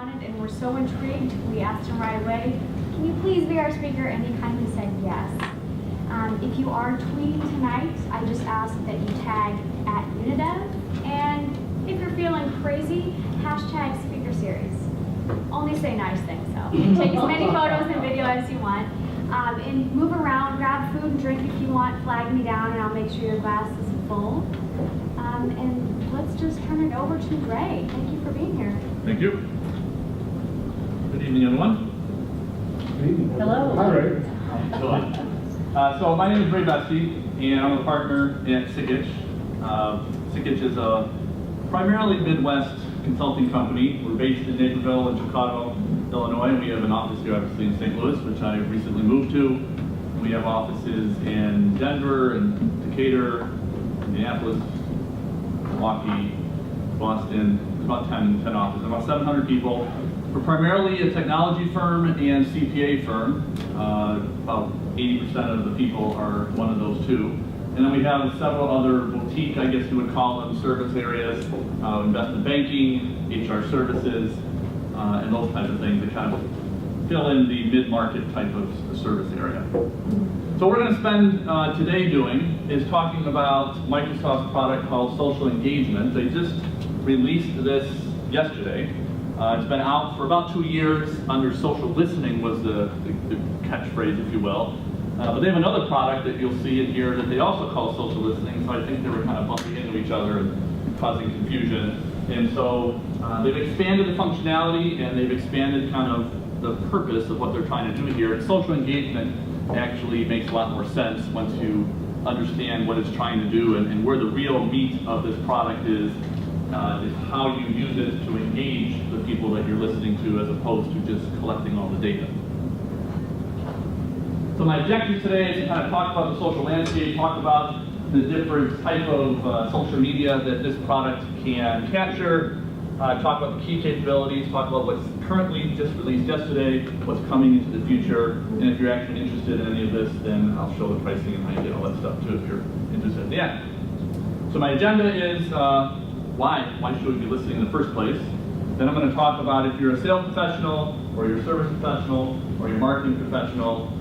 wanted and were so intrigued, we asked him right away, can you please be our speaker? And he kindly said yes. If you are tweeting tonight, I just ask that you tag at Unidev. And if you're feeling crazy, hashtag speaker series. Only say nice things though. Take as many photos and video as you want. And move around, grab food and drink if you want, flag me down and I'll make sure your glass is full. And let's just turn it over to Ray. Thank you for being here. Thank you. Good evening, everyone. Hello. Hi, Ray. So my name is Ray Beste, and I'm a partner at Sikich. Sikich is a primarily Midwest consulting company. We're based in Naperville and Chicago, Illinois, and we have an office here obviously in St. Louis, which I recently moved to. We have offices in Denver and Decatur, Minneapolis, Milwaukee, Boston. There's about 10 offices, about 700 people. We're primarily a technology firm and CPA firm. About 80% of the people are one of those two. And then we have several other boutique, I guess you would call them, service areas, investment banking, HR services, and those types of things that kind of fill in the mid-market type of service area. So what we're going to spend today doing is talking about Microsoft's product called Social Engagement. They just released this yesterday. It's been out for about 2 years under social listening was the catchphrase, if you will. But they have another product that you'll see in here that they also call social listening, so I think they were kind of bumping into each other and causing confusion. And so they've expanded the functionality and they've expanded kind of the purpose of what they're trying to do here. And social engagement actually makes a lot more sense once you understand what it's trying to do and where the real meat of this product is how you use it to engage the people that you're listening to as opposed to just collecting all the data. So my objective today is to kind of talk about the social landscape, talk about the different type of social media that this product can capture, talk about the key capabilities, talk about what's currently just released yesterday, what's coming into the future, and if you're actually interested in any of this, then I'll show the pricing and how you get all that stuff too if you're interested at the end. So my agenda is why should we be listening in the first place? Then I'm going to talk about if you're a sales professional, or you're a service professional, or you're a marketing professional,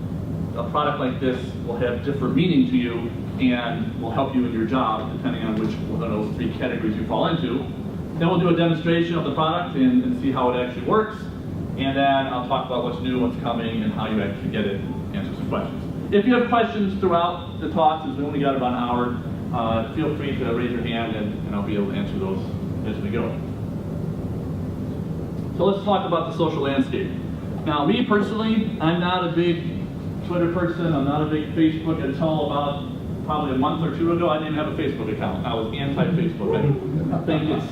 a product like this will have different meaning to you and will help you in your job depending on which one of those three categories you fall into. Then we'll do a demonstration of the product and see how it actually works. And then I'll talk about what's new, what's coming, and how you actually get it, answer some questions. If you have questions throughout the talk, since we only got about an hour, feel free to raise your hand and I'll be able to answer those as we go. So let's talk about the social landscape. Now me personally, I'm not a big Twitter person, I'm not a big Facebook. Until about probably a month or two ago, I didn't have a Facebook account. I was anti-Facebook. I think it's,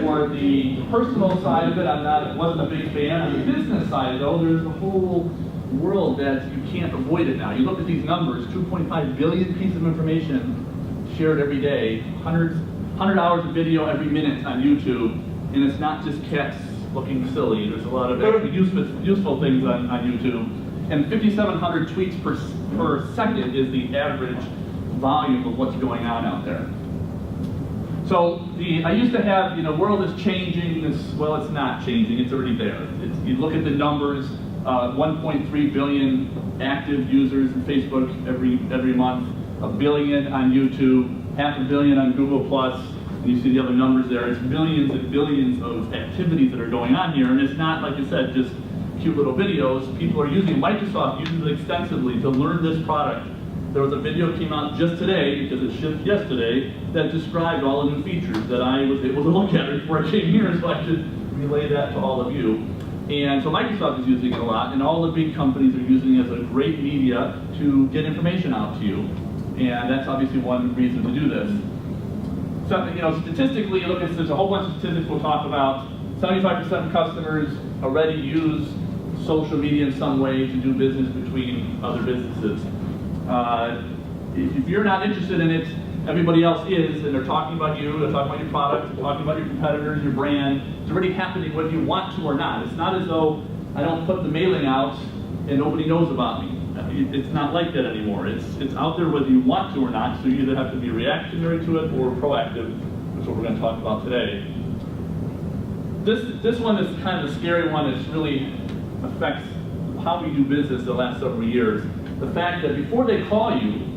for the personal side of it, wasn't a big fan. On the business side though, there's a whole world that you can't avoid it now. You look at these numbers, 2.5 billion pieces of information shared every day, 100 hours of video every minute on YouTube, and it's not just cats looking silly. There's a lot of actually useful things on YouTube. And 5,700 tweets per second is the average volume of what's going on out there. So I used to have, world is changing. Well, it's not changing. It's already there. You look at the numbers, 1.3 billion active users in Facebook every month, 1 billion on YouTube, 500 million on Google+, and you see the other numbers there. It's billions and billions of activities that are going on here, and it's not, like I said, just cute little videos. People are using, Microsoft uses it extensively to learn this product. There was a video that came out just today, because it shipped yesterday, that described all the new features that I was able to look at before I came here, so I should relay that to all of you. And so Microsoft is using it a lot, and all the big companies are using it as a great media to get information out to you. And that's obviously one reason to do this. So, statistically, there's a whole bunch of statistics we'll talk about. 75% of customers already use social media in some way to do business between other businesses. If you're not interested in it, everybody else is, and they're talking about you, they're talking about your product, they're talking about your competitors, your brand. It's already happening whether you want to or not. It's not as though I don't put the mailing out and nobody knows about me. It's not like that anymore. It's out there whether you want to or not, so you either have to be reactionary to it or proactive, which is what we're going to talk about today. this one is kind of a scary one. It really affects how we do business the last several years. The fact that before they call you,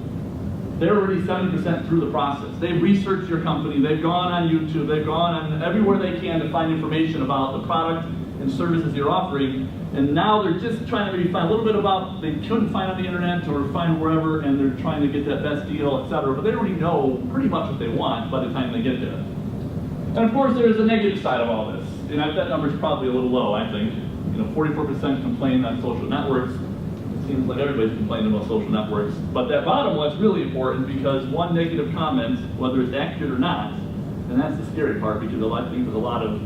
they're already 70% through the process. They've researched your company, they've gone on YouTube, they've gone on everywhere they can to find information about the product and services you're offering, and now they're just trying to maybe find a little bit about, they couldn't find on the internet or find wherever, and they're trying to get that best deal, etc. But they already know pretty much what they want by the time they get there. And of course, there's a negative side of all this, and that number is probably a little low, I think. 44% complain on social networks. It seems like everybody's complaining about social networks. But that bottom one's really important because one negative comment, whether it's accurate or not, and that's the scary part because I think there's a lot of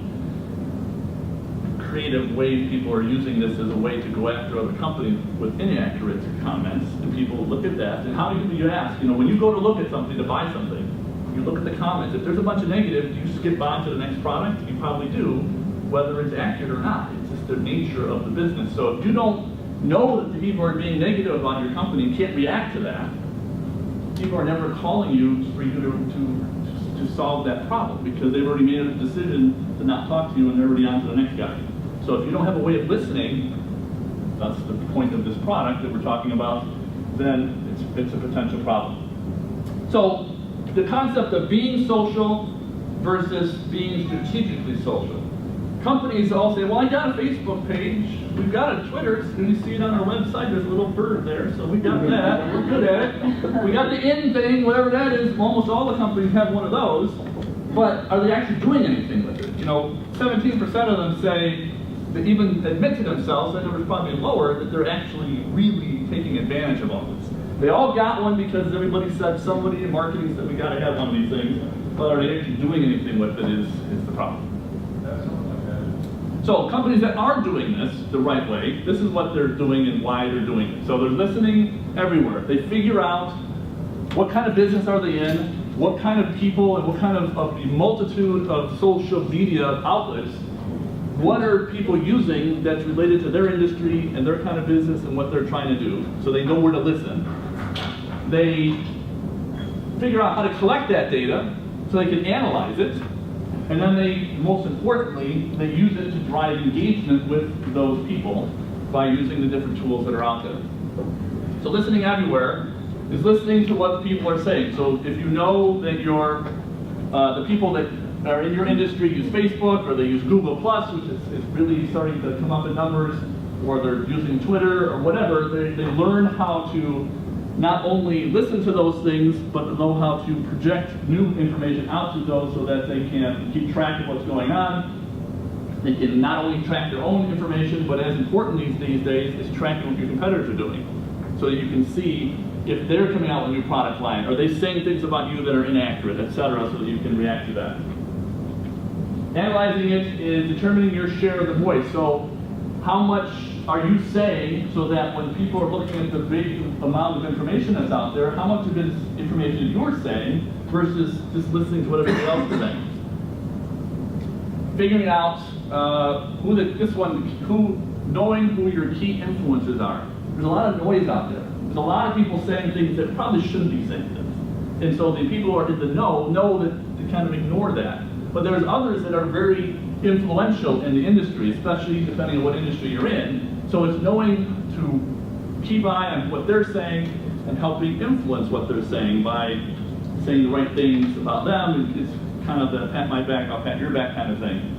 creative ways people are using this as a way to go after other companies with inaccurate comments, and people look at that. And how do you ask? When you go to look at something, to buy something, you look at the comments. If there's a bunch of negative, do you skip on to the next product? You probably do, whether it's accurate or not. It's just the nature of the business. So if you don't know that the people are being negative about your company and can't react to that, people are never calling you for you to solve that problem because they've already made a decision to not talk to you and they're already on to the next guy. So if you don't have a way of listening, that's the point of this product that we're talking about, then it's a potential problem. So the concept of being social versus being strategically social. Companies all say, well, I got a Facebook page, we've got a Twitter, and you see it on our website, there's a little bird there, so we got that, we're good at it. We got the in thing, whatever that is, almost all the companies have one of those, but are they actually doing anything with it? 17% of them say, they even admit to themselves, that number's probably lower, that they're actually really taking advantage of all this. They all got one because everybody said, somebody in marketing said we got to have one of these things, but are they actually doing anything with it is the problem. So companies that are doing this the right way, this is what they're doing and why they're doing it. So they're listening everywhere. They figure out what kind of business are they in, what kind of people, and what kind of the multitude of social media outlets, what are people using that's related to their industry and their kind of business and what they're trying to do, so they know where to listen. They figure out how to collect that data so they can analyze it, and then they, most importantly, they use it to drive engagement with those people by using the different tools that are out there. So listening everywhere is listening to what the people are saying. So if you know that the people that are in your industry use Facebook, or they use Google+, which is really starting to come up in numbers, or they're using Twitter or whatever, they learn how to not only listen to those things, but to know how to project new information out to those so that they can keep track of what's going on. They can not only track their own information, but as importantly these days is tracking what your competitors are doing. So that you can see if they're coming out with a new product line, are they saying things about you that are inaccurate, etc., so that you can react to that. Analyzing it is determining your share of the voice. So how much are you saying so that when people are looking at the big amount of information that's out there, how much of this information you're saying versus just listening to what everybody else is saying? Figuring out knowing who your key influences are. There's a lot of noise out there. There's a lot of people saying things that probably shouldn't be saying things. And so the people who are in the know that they kind of ignore that. But there's others that are very influential in the industry, especially depending on what industry you're in. So it's knowing to keep an eye on what they're saying and helping influence what they're saying by saying the right things about them. It's kind of the pat my back, I'll pat your back kind of thing.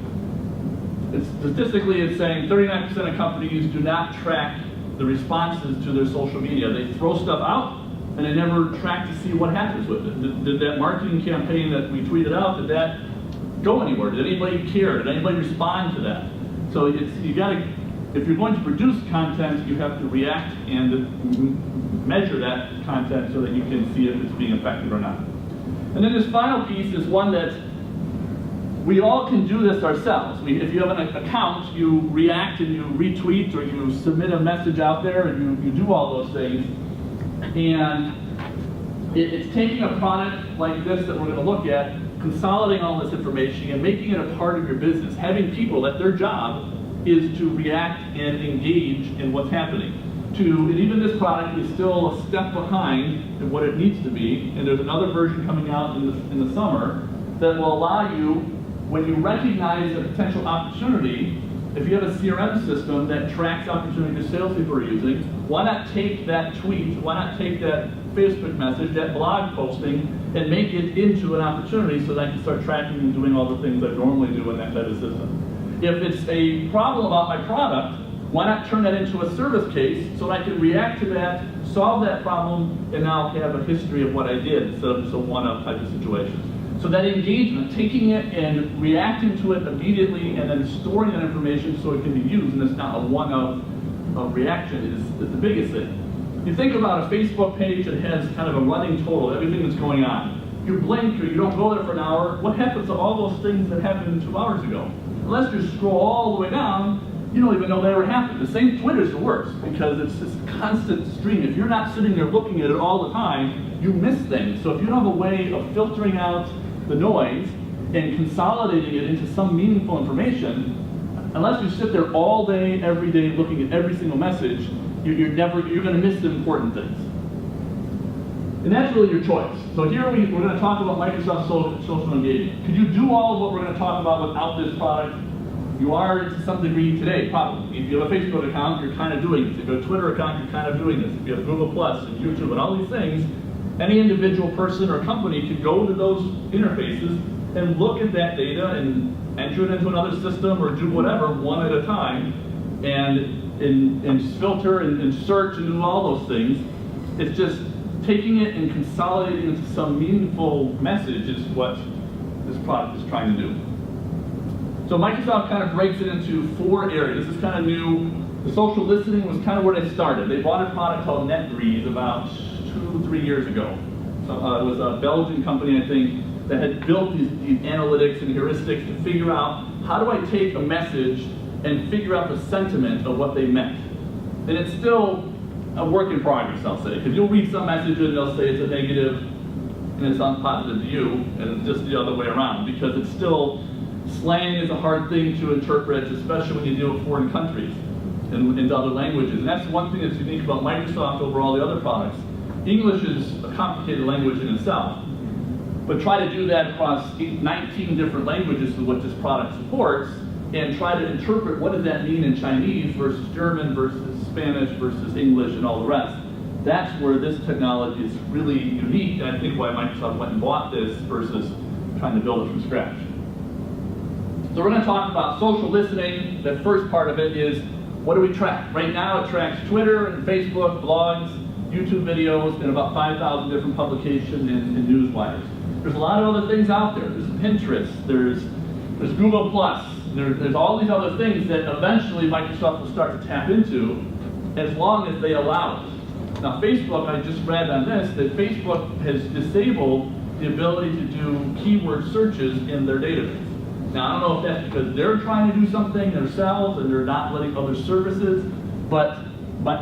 Statistically, it's saying 39% of companies do not track the responses to their social media. They throw stuff out and they never track to see what happens with it. Did that marketing campaign that we tweeted out, did that go anywhere? Did anybody care? Did anybody respond to that? So if you're going to produce content, you have to react and measure that content so that you can see if it's being effective or not. And then this final piece is one that we all can do this ourselves. If you have an account, you react and you retweet or you submit a message out there and you do all those things. And it's taking a product like this that we're going to look at, consolidating all this information and making it a part of your business. Having people that their job is to react and engage in what's happening. And even this product is still a step behind what it needs to be. And there's another version coming out in the summer that will allow you when you recognize a potential opportunity, if you have a CRM system that tracks opportunities salespeople are using, why not take that tweet, why not take that Facebook message, that blog posting, and make it into an opportunity so that I can start tracking and doing all the things I normally do in that type of system. If it's a problem about my product, why not turn that into a service case so that I can react to that, solve that problem, and now have a history of what I did instead of just a one-off type of situation. So that engagement, taking it and reacting to it immediately and then storing that information so it can be used and it's not a one-off reaction is the biggest thing. You think about a Facebook page that has kind of a running total, everything that's going on. You blink or you don't go there for an hour, what happens to all those things that happened 2 hours ago? Unless you scroll all the way down, you don't even know they ever happened. The same Twitter's the worst because it's this constant stream. If you're not sitting there looking at it all the time, you miss things. So if you don't have a way of filtering out the noise and consolidating it into some meaningful information, unless you sit there all day, every day, looking at every single message, you're going to miss the important things. And that's really your choice. So here we're going to talk about Microsoft Social Engagement. Could you do all of what we're going to talk about without this product? You are, to some degree, today, probably. If you have a Facebook account, you're kind of doing this. If you have a Twitter account, you're kind of doing this. If you have Google Plus and YouTube and all these things, any individual person or company could go to those interfaces and look at that data and enter it into another system or do whatever one at a time and filter and search and do all those things. It's just taking it and consolidating it into some meaningful message is what this product is trying to do. So Microsoft kind of breaks it into 4 areas. This is kind of new. The social listening was kind of where they started. They bought a product called NetBreeze about 2-3 years ago. So, it was a Belgian company, I think, that had built these analytics and heuristics to figure out how do I take a message and figure out the sentiment of what they meant. And it's still a work in progress, I'll say, because you'll read some message and they'll say it's a negative and it sounds positive to you, and it's just the other way around, because it's still, slang is a hard thing to interpret, especially when you deal with foreign countries and into other languages. And that's one thing that's unique about Microsoft over all the other products. English is a complicated language in itself, but try to do that across 19 different languages is what this product supports, and try to interpret what does that mean in Chinese versus German versus Spanish versus English and all the rest. That's where this technology is really unique, and I think why Microsoft went and bought this versus trying to build it from scratch. So we're going to talk about social listening. The first part of it is, what do we track? Right now it tracks Twitter and Facebook, blogs, YouTube videos, and about 5,000 different publications and news wires. There's a lot of other things out there. There's Pinterest, there's Google Plus, there's all these other things that eventually Microsoft will start to tap into as long as they allow it. Now Facebook, I just read on this, that Facebook has disabled the ability to do keyword searches in their database. Now I don't know if that's because they're trying to do something themselves and they're not letting other services, but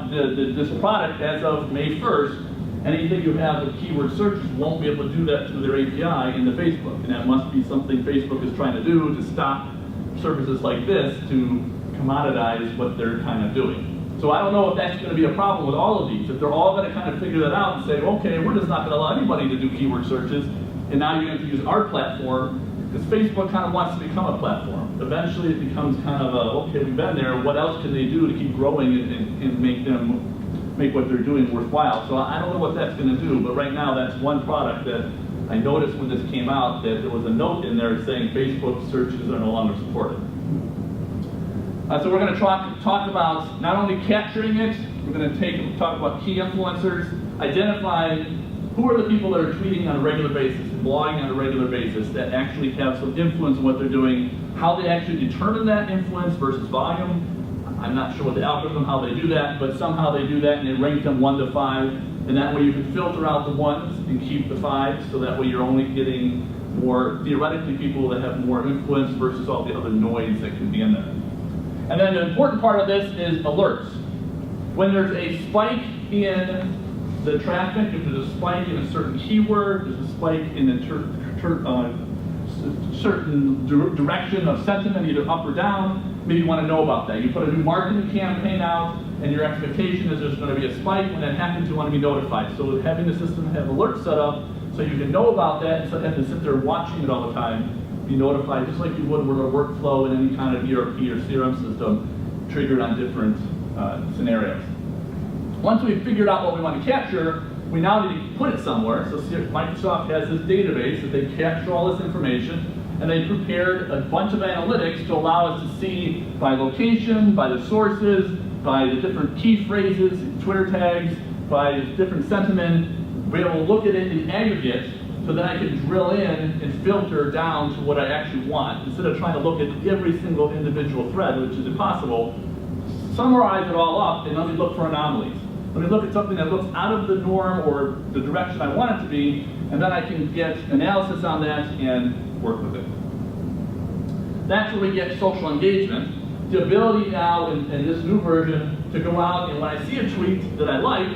this product, as of May 1st, anything you have with keyword searches won't be able to do that through their API into Facebook. And that must be something Facebook is trying to do to stop services like this to commoditize what they're kind of doing. So I don't know if that's going to be a problem with all of these. If they're all going to kind of figure that out and say, okay, we're just not going to allow anybody to do keyword searches, and now you're going to use our platform, because Facebook kind of wants to become a platform. Eventually it becomes kind of a, okay, we've been there, what else can they do to keep growing and make what they're doing worthwhile? So I don't know what that's going to do, but right now that's one product that I noticed when this came out that there was a note in there saying Facebook searches are no longer supported. So we're going to talk about not only capturing it, we're going to talk about key influencers, identify who are the people that are tweeting on a regular basis, blogging on a regular basis, that actually have some influence on what they're doing, how they actually determine that influence versus volume. I'm not sure what the algorithm, how they do that, but somehow they do that and they rank them 1 to 5, and that way you can filter out the 1s and keep the 5s, so that way you're only getting more, theoretically, people that have more influence versus all the other noise that can be in there. And then the important part of this is alerts. When there's a spike in the traffic, if there's a spike in a certain keyword, there's a spike in a certain direction of sentiment, either up or down, maybe you want to know about that. You put a new marketing campaign out, and your expectation is there's going to be a spike. When that happens, you want to be notified. So having the system have alerts set up so you can know about that instead of having to sit there watching it all the time be notified, just like you would with a workflow in any kind of ERP or CRM system, triggered on different scenarios. Once we've figured out what we want to capture, we now need to put it somewhere. So Microsoft has this database that they capture all this information, and they prepared a bunch of analytics to allow us to see by location, by the sources, by the different key phrases, Twitter tags, by different sentiment, be able to look at it in aggregate, so then I can drill in and filter down to what I actually want. Instead of trying to look at every single individual thread, which is impossible, summarize it all up and let me look for anomalies. Let me look at something that looks out of the norm or the direction I want it to be, and then I can get analysis on that and work with it. That's where we get social engagement. The ability now in this new version to go out and when I see a tweet that I like,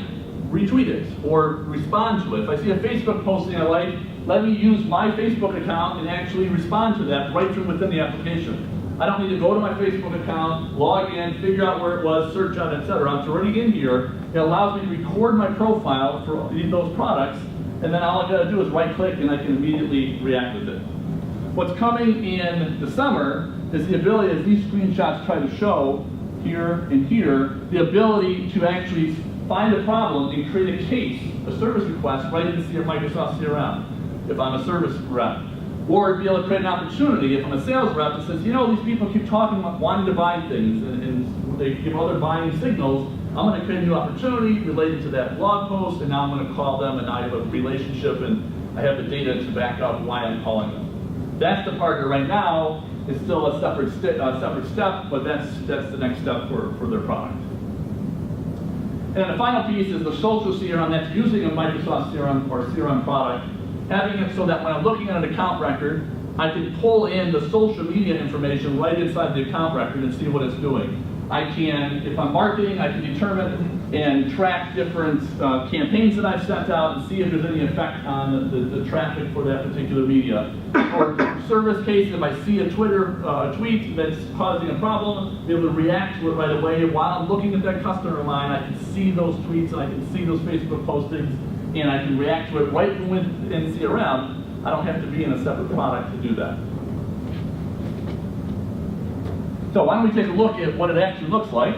retweet it or respond to it. If I see a Facebook posting I like, let me use my Facebook account and actually respond to that right from within the application. I don't need to go to my Facebook account, log in, figure out where it was, search on it, etc. It's already in here. It allows me to record my profile for those products, and then all I got to do is right click and I can immediately react with it. What's coming in the summer is the ability, as these screenshots try to show here and here, the ability to actually find a problem and create a case, a service request right in Microsoft CRM, if I'm a service rep. Or be able to create an opportunity if I'm a sales rep that says, you know, these people keep talking about wanting to buy things and they give other buying signals. I'm going to create a new opportunity related to that blog post, and now I'm going to call them, and I have a relationship and I have the data to back up why I'm calling them. That's the part that right now is still a separate step, but that's the next step for their product. And then the final piece is the social CRM. That's using a Microsoft CRM or CRM product, having it so that when I'm looking at an account record, I can pull in the social media information right inside the account record and see what it's doing. I can, if I'm marketing, I can determine and track different campaigns that I've sent out and see if there's any effect on the traffic for that particular media. Or service case, if I see a Twitter tweet that's causing a problem, be able to react to it right away. While I'm looking at that customer line, I can see those tweets and I can see those Facebook postings, and I can react to it right from within CRM. I don't have to be in a separate product to do that. So why don't we take a look at what it actually looks like.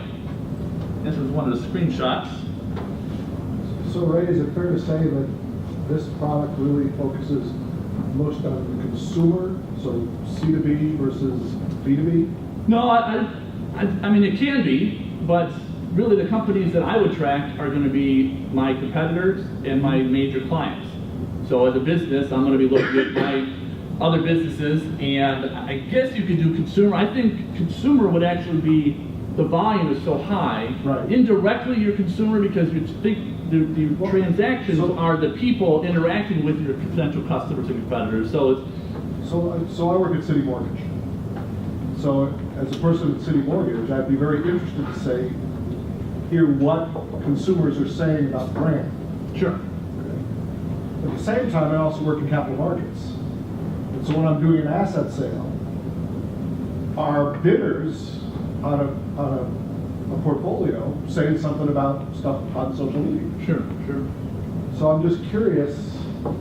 This is one of the screenshots. So Ray, is it fair to say that this product really focuses most on the consumer, so C2B versus B2B? No, I mean it can be, but really the companies that I would track are going to be my competitors and my major clients. So as a business, I'm going to be looking at my other businesses, and I guess you could do consumer. I think consumer would actually be, the volume is so high. Right. Indirectly, you're consumer because you think the transactions are the people interacting with your potential customers and competitors. So it's So I work at City Mortgage. So as a person at City Mortgage, I'd be very interested to hear what consumers are saying about the brand. sure. At the same time, I also work in capital markets. And so when I'm doing an asset sale, are bidders on a portfolio saying something about stuff on social media? Sure. So I'm just curious.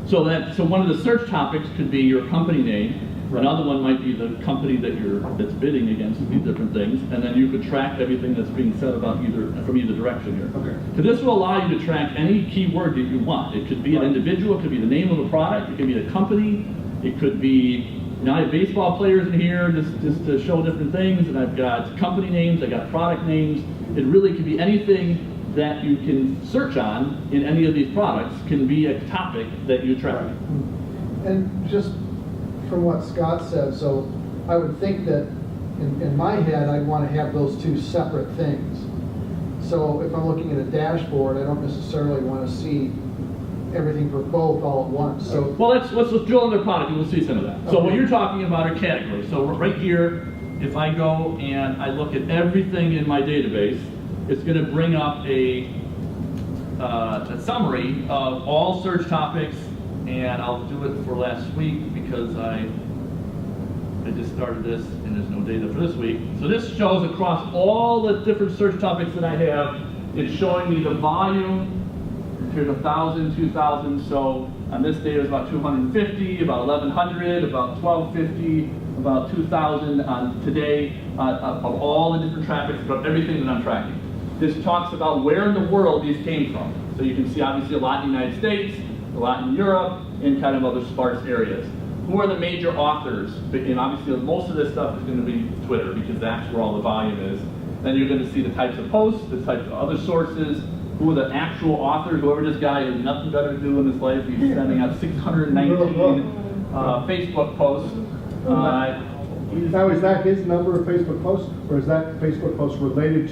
So one of the search topics could be your company name. Right. Another one might be the company that's bidding against these different things, and then you could track everything that's being said about from either direction here. Okay. So this will allow you to track any keyword that you want. It could be an individual, it could be the name of a product, it could be a company, it could be, I have baseball players in here just to show different things, and I've got company names, I've got product names. It really could be anything that you can search on in any of these products can be a topic that you track. And just from what Scott said, so I would think that in my head, I'd want to have those two separate things. So if I'm looking at a dashboard, I don't necessarily want to see everything for both all at once. So well, let's drill into the product and we'll see some of that. So Okay. what you're talking about are categories. So right here, if I go and I look at everything in my database, it's going to bring up a summary of all search topics, and I'll do it for last week because I just started this and there's no data for this week. So this shows across all the different search topics that I have. It's showing me the volume. Here's 1,000, 2,000. So On this day, it was about 250, about 1,100, about 1,250, about 2,000 on today, of all the different traffics, of everything that I'm tracking. This talks about where in the world these came from. So you can see obviously a lot in the United States, a lot in Europe, and kind of other sparse areas. Who are the major authors? And obviously most of this stuff is going to be Twitter because that's where all the volume is. Then you're going to see the types of posts, the types of other sources, who are the actual authors, whoever this guy has nothing better to do in his life. He's sending out 619 Facebook posts. Now, is that his number of Facebook posts, or is that Facebook post related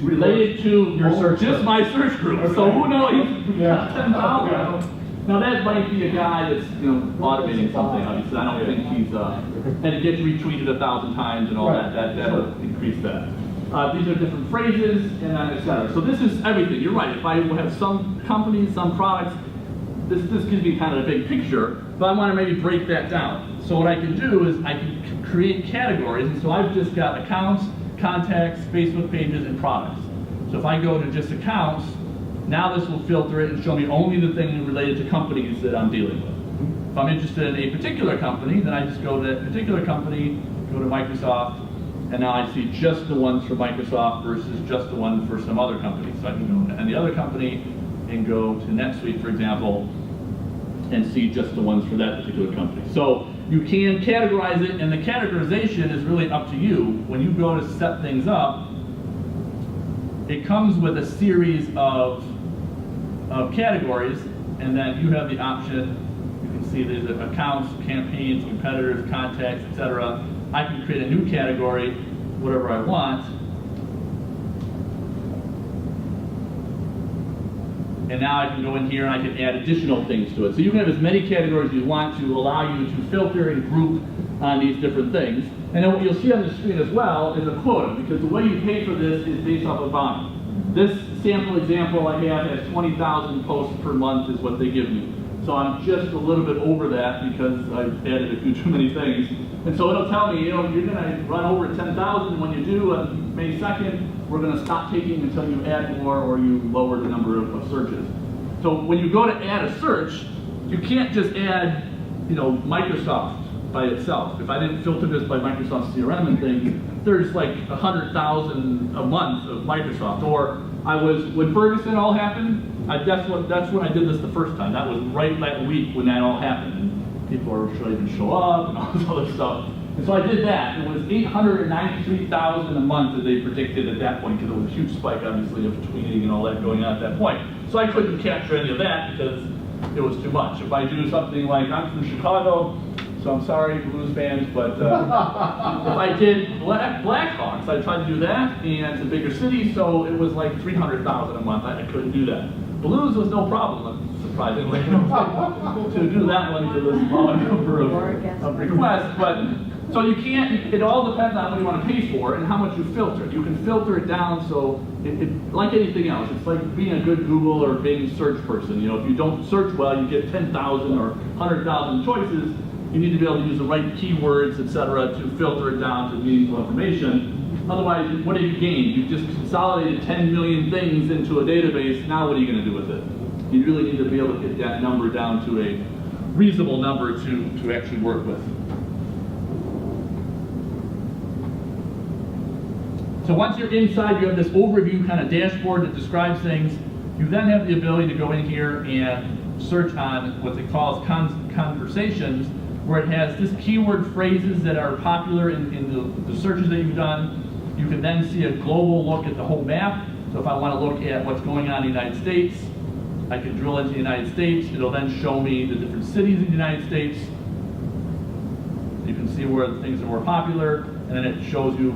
to your search just group? my search group? Okay. So who knows? Yeah. 10,000. Now that might be a guy that's automating something. Obviously, I don't think he's and it gets retweeted 1,000 times and all Right. that'll increase that. These are different phrases and etc. So this is everything. You're right. If I have some companies, some products, this gives me kind of a big picture, but I want to maybe break that down. So what I can do is I can create categories, and so I've just got accounts, contacts, Facebook pages, and products. So if I go to just accounts, now this will filter it and show me only the things related to companies that I'm dealing with. If I'm interested in a particular company, then I just go to that particular company, go to Microsoft, and now I see just the ones for Microsoft versus just the one for some other company. So I can go to any other company and go to NetSuite, for example, and see just the ones for that particular company. So you can categorize it, and the categorization is really up to you. When you go to set things up, it comes with a series of categories, and then you have the option. You can see there's accounts, campaigns, competitors, contacts, etc. I can create a new category, whatever I want. And now I can go in here and I can add additional things to it. So you can have as many categories as you want to allow you to filter and group on these different things. And then what you'll see on the screen as well is a quota, because the way you pay for this is based off of volume. This sample example I have has 20,000 posts per month is what they give me. So I'm just a little bit over that because I've added a few too many things. And so it'll tell me, you're going to run over 10,000. When you do on May 2nd, we're going to stop taking until you add more or you lower the number of searches. So when you go to add a search, you can't just add, Microsoft by itself. If I didn't filter this by Microsoft CRM and things, there's like 100,000 a month of Microsoft. Or when Ferguson all happened, that's when I did this the first time. That was right that week when that all happened. And people are sure even show up and all this other stuff. And so I did that. It was 893,000 a month that they predicted at that point, because it was a huge spike, obviously, of tweeting and all that going on at that point. So I couldn't capture any of that because it was too much. If I do something like, I'm from Chicago, so I'm sorry, Blues fans, but if I did Blackhawks, I tried to do that, and it's a bigger city, so it was like 300,000 a month. I couldn't do that. Blues was no problem, surprisingly, to do that one because of the small number of requests. But so you can't. It all depends on what you want to pay for and how much you filter. You can filter it down so like anything else. It's like being a good Google or Bing search person. If you don't search well, you get 10,000 or 100,000 choices. You need to be able to use the right keywords, etc., to filter it down to meaningful information. Otherwise, what have you gained? You've just consolidated 10 million things into a database. Now what are you going to do with it? You really need to be able to get that number down to a reasonable number to actually work with. So once you're inside, you have this overview kind of dashboard that describes things. You then have the ability to go in here and search on what they call conversations, where it has just keyword phrases that are popular in the searches that you've done. You can then see a global look at the whole map. So if I want to look at what's going on in the United States, I can drill into the United States. It'll then show me the different cities in the United States. You can see where the things are more popular, and then it shows you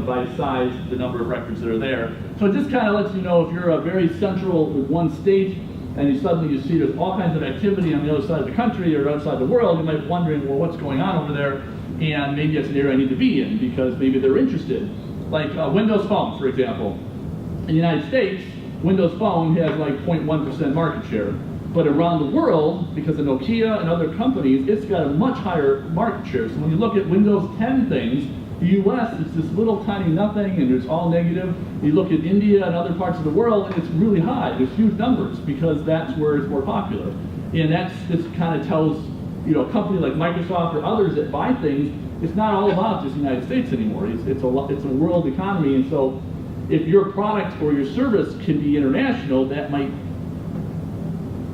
by size the number of records that are there. So it just kind of lets you know if you're a very central with one state, and you suddenly see there's all kinds of activity on the other side of the country or outside the world, you might be wondering, well, what's going on over there? And maybe it's an area I need to be in because maybe they're interested. Like Windows Phone, for example. In the United States, Windows Phone has like 0.1% market share. But around the world, because of Nokia and other companies, it's got a much higher market share. So when you look at Windows 10 things, the US is this little tiny nothing and it's all negative. You look at India and other parts of the world and it's really high. There's huge numbers because that's where it's more popular. And this kind of tells, you know, a company like Microsoft or others that buy things, it's not all about just the United States anymore. It's a world economy, and so if your product or your service can be international, that might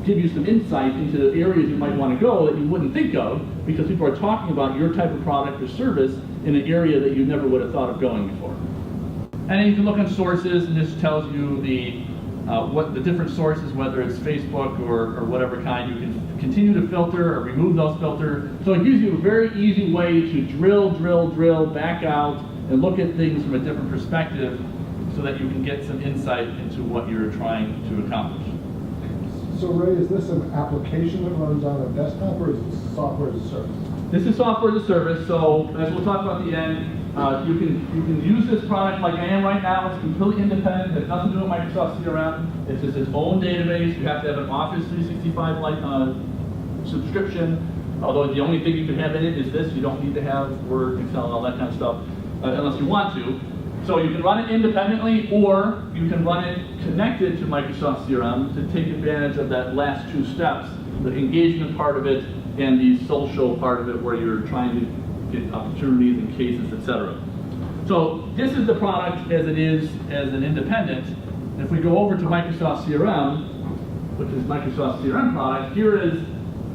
give you some insight into areas you might want to go that you wouldn't think of, because people are talking about your type of product or service in an area that you never would have thought of going before. And then you can look on sources, and this tells you what the different sources, whether it's Facebook or whatever kind. You can continue to filter or remove those filters. So it gives you a very easy way to drill, back out, and look at things from a different perspective so that you can get some insight into what you're trying to accomplish. So Ray, is this an application that runs on a desktop, or is this software as a service? This is software as a service, so as we'll talk about at the end, you can use this product like I am right now. It's completely independent. It has nothing to do with Microsoft CRM. It's just its own database. You have to have an Office 365 subscription, although the only thing you can have in it is this. You don't need to have Word, Excel, and all that kind of stuff, unless you want to. So you can run it independently, or you can run it connected to Microsoft CRM to take advantage of that last two steps, the engagement part of it and the social part of it, where you're trying to get opportunities and cases, etc. So this is the product as it is as an independent. If we go over to Microsoft CRM, which is Microsoft CRM product, here is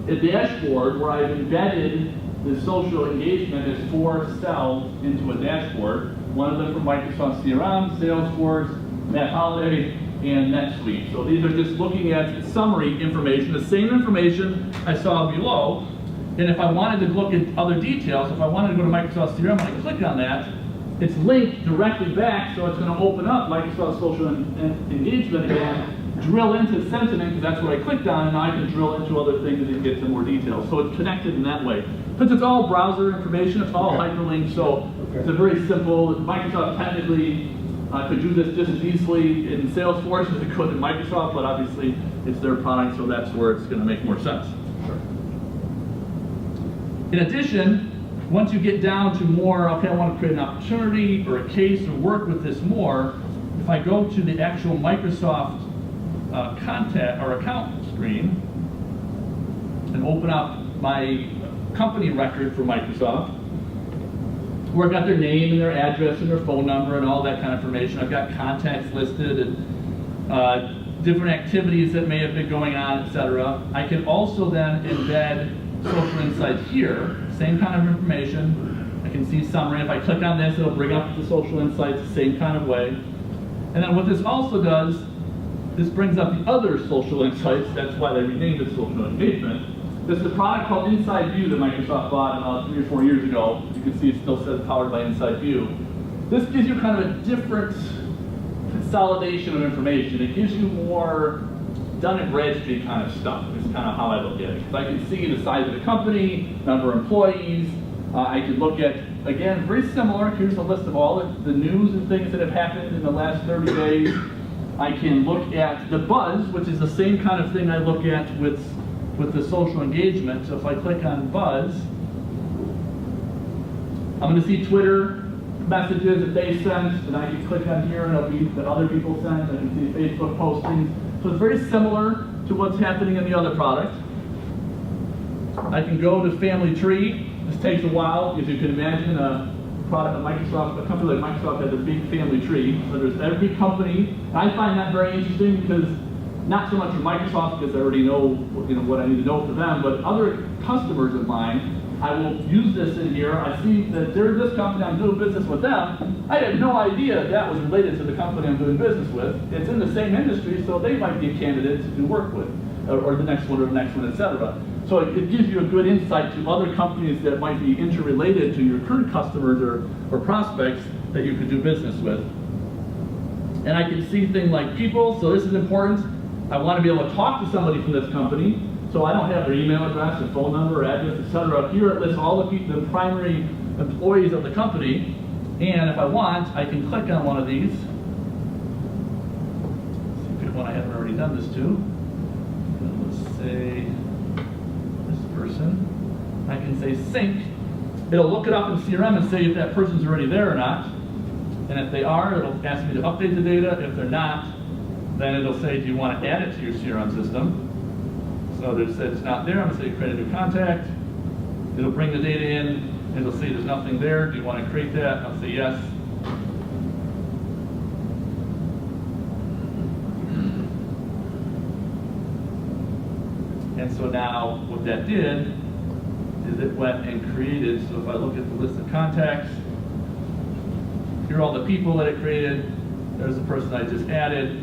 a dashboard where I've embedded the social engagement as 4 cells into a dashboard. One of them from Microsoft CRM, Salesforce, Matt Holiday, and NetSuite. So these are just looking at summary information, the same information I saw below. And if I wanted to look at other details, if I wanted to go to Microsoft CRM, I click on that, it's linked directly back, so it's going to open up Microsoft Social Engagement again, drill into sentiment, because that's what I clicked on, and now I can drill into other things and get some more details. So it's connected in that way. Because it's all browser information, it's all hyperlinked, so it's a very simple. Microsoft technically could do this just as easily in Salesforce as it could in Microsoft, but obviously it's their product, so that's where it's going to make more sense. Sure. In addition, once you get down to more, okay, I want to create an opportunity or a case or work with this more, if I go to the actual Microsoft contact or account screen and open up my company record for Microsoft, where I've got their name and their address and their phone number and all that kind of information. I've got contacts listed and different activities that may have been going on, etc. I can also then embed social insights here, same kind of information. I can see summary. If I click on this, it'll bring up the social insights the same kind of way. And then what this also does, this brings up the other social insights. That's why they renamed it social engagement. This is a product called Inside View that Microsoft bought about 3 or 4 years ago. You can see it still says powered by Inside View. This gives you kind of a different consolidation of information. It gives you more Dun and Bradstreet kind of stuff, is kind of how I look at it. Because I can see the size of the company, number of employees. I can look at, again, very similar. Here's a list of all the news and things that have happened in the last 30 days. I can look at the buzz, which is the same kind of thing I look at with the social engagement. So if I click on buzz, I'm going to see Twitter messages that they sent, and I can click on here and it'll be that other people sent. I can see Facebook postings. So it's very similar to what's happening in the other product. I can go to Family Tree. This takes a while, as you can imagine. A company like Microsoft has a big family tree. So there's every company. I find that very interesting because not so much for Microsoft, because I already know what I need to know for them, but other customers of mine, I will use this in here. I see that there's this company, I'm doing business with them. I had no idea that was related to the company I'm doing business with. It's in the same industry, so they might be a candidate to do work with, or the next one, etc. So it gives you a good insight to other companies that might be interrelated to your current customers or prospects that you could do business with. And I can see things like people, so this is important. I want to be able to talk to somebody from this company, so I don't have their email address, their phone number, address, etc. Here it lists all the primary employees of the company, and if I want, I can click on one of these. Let's see, pick one I haven't already done this to. Let's say this person. I can say sync. It'll look it up in CRM and say if that person's already there or not. And if they are, it'll ask me to update the data. If they're not, then it'll say, do you want to add it to your CRM system? So they said it's not there. I'm going to say create a new contact. It'll bring the data in. It'll say there's nothing there. Do you want to create that? I'll say yes. And so now what that did is it went and created, so if I look at the list of contacts, here are all the people that it created. There's the person I just added.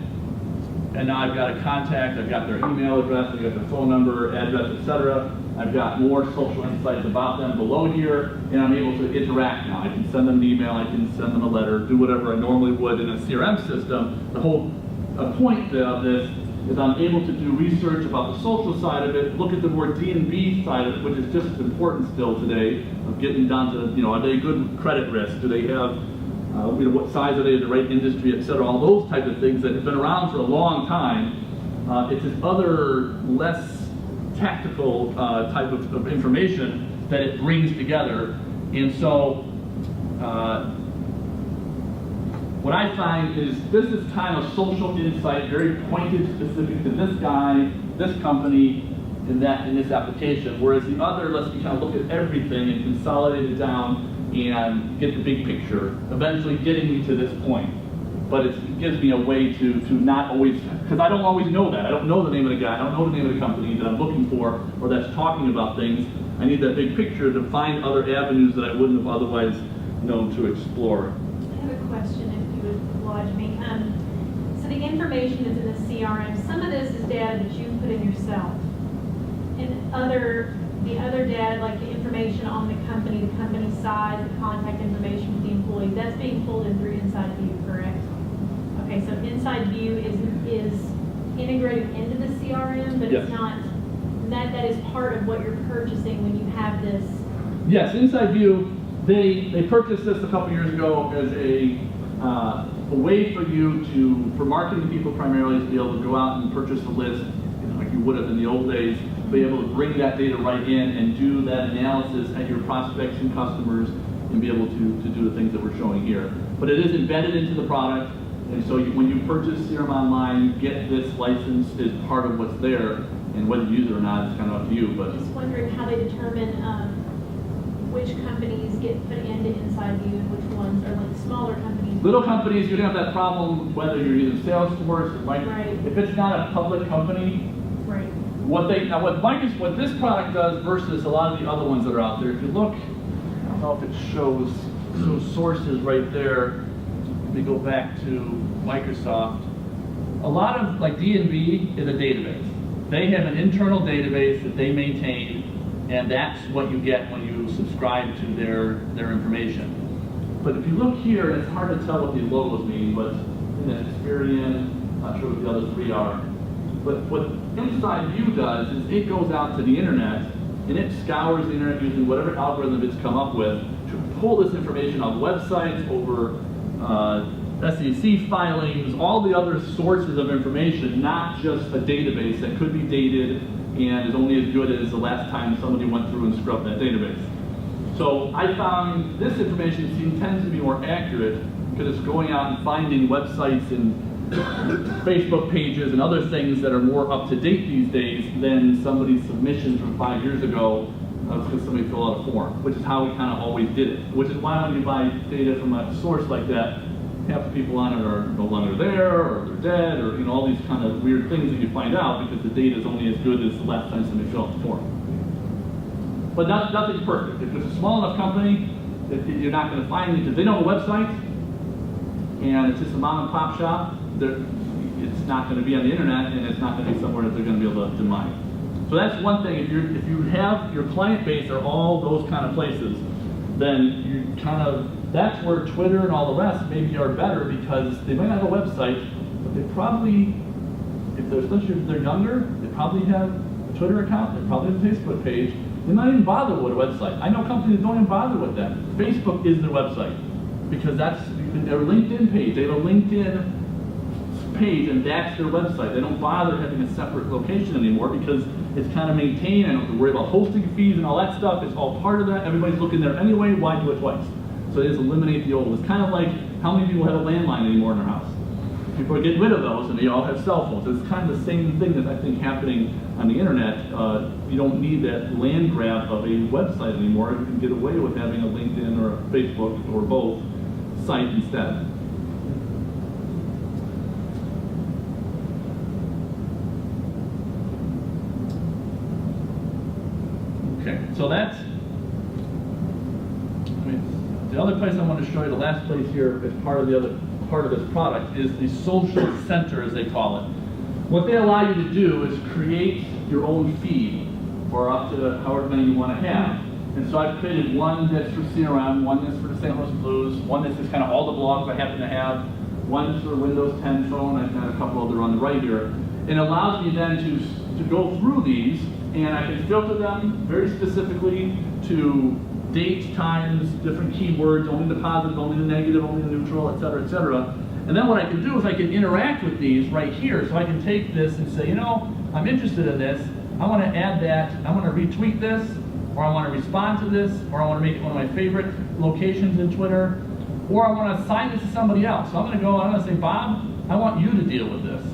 And now I've got a contact, I've got their email address, I've got their phone number, address, etc. I've got more social insights about them below here, and I'm able to interact now. I can send them an email, I can send them a letter, do whatever I normally would in a CRM system. The whole point of this is I'm able to do research about the social side of it, look at the more D&B side of it, which is just as important still today, of getting down to, are they good credit risk? Do they have what size are they in the right industry, et cetera, all those types of things that have been around for a long time. It's this other, less tactical type of information that it brings together. And so, what I find is this is kind of social insight, very pointed, specific to this guy, this company, in this application. Whereas the other lets me kind of look at everything and consolidate it down and get the big picture, eventually getting me to this point. But it gives me a way to not always, because I don't always know that. I don't know the name of the guy, I don't know the name of the company that I'm looking for or that's talking about things. I need that big picture to find other avenues that I wouldn't have otherwise known to explore. I have a question, if you would oblige me. So the information is in the CRM. Some of this is data that you put in yourself. And the other data, like the information on the company size, the contact information with the employee, that's being pulled in through Inside View, correct? Okay, so Inside View is integrated into the CRM, but Yes. it's not, that is part of what you're purchasing when you have this. Yes, Inside View, they purchased this a couple years ago as a way for you for marketing people primarily, to be able to go out and purchase a list, like you would have in the old days, be able to bring that data right in and do that analysis at your prospects and customers and be able to do the things that we're showing here. But it is embedded into the product, and so when you purchase Serum Online, you get this license as part of what's there, and whether you use it or not is kind of up to you. But Just wondering how they determine which companies get put into Inside View and which ones are like smaller companies. little companies, you don't have that problem whether you're using Salesforce or Microsoft. Right. If it's not a public company, Right. what this product does versus a lot of the other ones that are out there, if you look, I don't know if it shows sources right there. Let me go back to Microsoft. A lot of, like D&B is a database. They have an internal database that they maintain, and that's what you get when you subscribe to their information. But if you look here, it's hard to tell what these logos mean, but in that Experian, not sure what the other three are. But what Inside View does is it goes out to the internet and it scours the internet using whatever algorithm it's come up with to pull this information on websites, over SEC filings, all the other sources of information, not just a database that could be dated and is only as good as the last time somebody went through and scrubbed that database. So I found this information tends to be more accurate because it's going out and finding websites and Facebook pages and other things that are more up to date these days than somebody's submission from 5 years ago because somebody filled out a form, which is how we kind of always did it. Which is why when you buy data from a source like that, half the people on it are no longer there, or they're dead, or all these kind of weird things that you find out because the data is only as good as the last time somebody filled out the form. But nothing's perfect. If it's a small enough company, you're not going to find it because they don't have a website, and it's just a mom and pop shop. It's not going to be on the internet, and it's not going to be somewhere that they're going to be able to mine. So that's one thing. If you have your client base are all those kind of places, then you that's where Twitter and all the rest maybe are better because they might not have a website, but they probably, especially if they're younger, they probably have a Twitter account, they probably have a Facebook page. They might even bother with a website. I know companies don't even bother with that. Facebook is their website because that's their LinkedIn page. They have a LinkedIn page and that's their website. They don't bother having a separate location anymore because it's kind of maintained. I don't have to worry about hosting fees and all that stuff. It's all part of that. Everybody's looking there anyway. Why do it twice? So they just eliminate the old. It's kind of like how many people have a landline anymore in their house? People are getting rid of those, and they all have cell phones. It's kind of the same thing that's, I think, happening on the internet. You don't need that land grab of a website anymore. You can get away with having a LinkedIn or a Facebook or both site instead. Okay, so that's, the other place I want to show you, the last place here, as part of this product, is the social center, as they call it. What they allow you to do is create your own feed for up to however many you want to have. And so I've created one that's for CRM, one that's for the St. Louis Blues, one that's just kind of all the blogs I happen to have, one that's for Windows 10 phone. I've got a couple other on the right here. It allows me then to go through these, and I can filter them very specifically to dates, times, different keywords, only the positive, only the negative, only the neutral, et cetera, et cetera. And then what I can do is I can interact with these right here. So I can take this and say, you know, I'm interested in this. I want to add that. I want to retweet this, or I want to respond to this, or I want to make it one of my favorite locations in Twitter, or I want to assign this to somebody else. So I'm going to say, Bob, I want you to deal with this.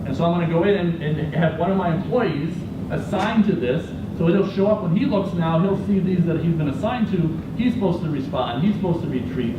And so I'm going to go in and have one of my employees assigned to this. So it'll show up when he looks now, he'll see these that he's been assigned to, he's supposed to respond, he's supposed to retweet,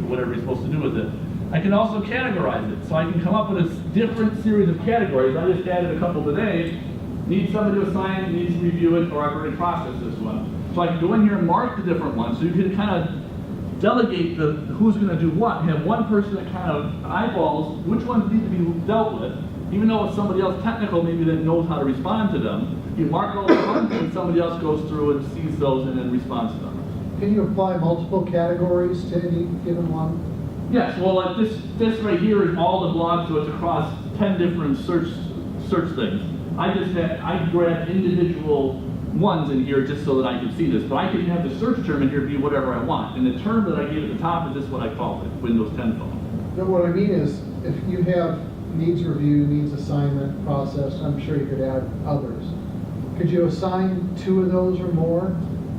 whatever he's supposed to do with it. I can also categorize it, so I can come up with a different series of categories. I just added a couple today. Need somebody to assign, needs to review it, or I've already processed this one. So I can go in here and mark the different ones, so you can kind of delegate the who's going to do what, and have one person that kind of eyeballs which ones need to be dealt with, even though it's somebody else technical maybe that knows how to respond to them. You mark all the ones, and somebody else goes through and sees those and then responds to them. Can you apply multiple categories to any given one? Yes, well, like this right here is all the blogs, so it's across 10 different search things. I grab individual ones in here just so that I can see this, but I can have the search term in here be whatever I want. And the term that I gave at the top is just what I call it, Windows 10 phone. No, what I mean is, if you have needs review, needs assignment, process, I'm sure you could add others. Could you assign 2 of those or more?